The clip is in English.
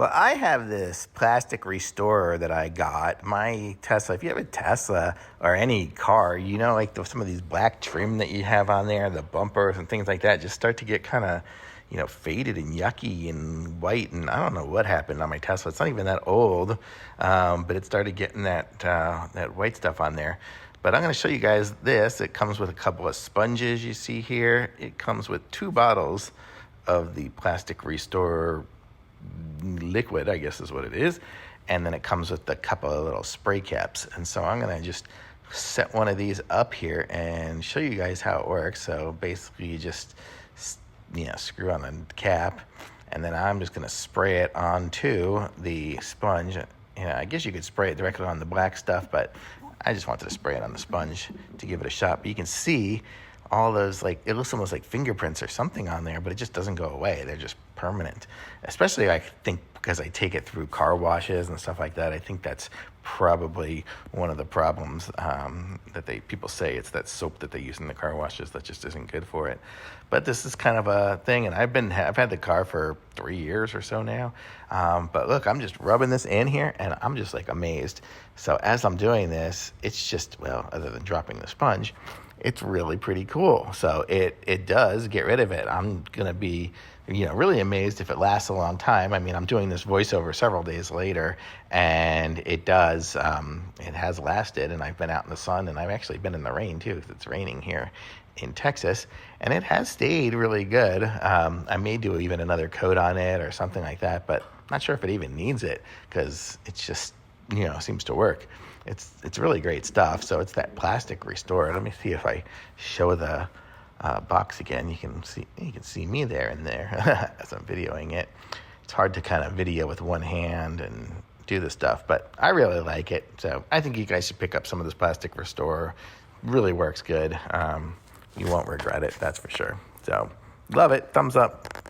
Well, I have this plastic restorer that I got. My Tesla, if you have a Tesla or any car, you know, like some of these black trim that you have on there, the bumpers and things like that, just start to get kind of, faded and yucky and white. And I don't know what happened on my Tesla. It's not even that old, but it started getting that white stuff on there. But I'm going to show you guys this. It comes with a couple of sponges you see here. It comes with 2 bottles of the plastic restorer liquid, I guess is what it is, and then it comes with a couple of little spray caps. And so I'm gonna just set one of these up here and show you guys how it works. So basically you just screw on the cap, and then I'm just gonna spray it onto the sponge. I guess you could spray it directly on the black stuff, but I just wanted to spray it on the sponge to give it a shot. But you can see all those, like, it looks almost like fingerprints or something on there, but it just doesn't go away. They're just permanent. Especially, I think, because I take it through car washes and stuff like that. I think that's probably one of the problems that people say. It's that soap that they use in the car washes that just isn't good for it. But this is kind of a thing, and I've had the car for 3 years or so now. But look, I'm just rubbing this in here, and I'm just like amazed. So as I'm doing this, it's just, well, other than dropping the sponge, it's really pretty cool. So it does get rid of it. I'm gonna be really amazed if it lasts a long time. I mean, I'm doing this voiceover several days later, and it does. It has lasted, and I've been out in the sun, and I've actually been in the rain too, because it's raining here in Texas, and it has stayed really good. I may do even another coat on it or something like that, but I'm not sure if it even needs it, because it's just seems to work. It's really great stuff. So it's that plastic restorer. Let me see if I show the box again. You can see me there as I'm videoing it. It's hard to kind of video with one hand and do the stuff, but I really like it. So I think you guys should pick up some of this plastic restorer. Really works good. You won't regret it, that's for sure. So love it. Thumbs up.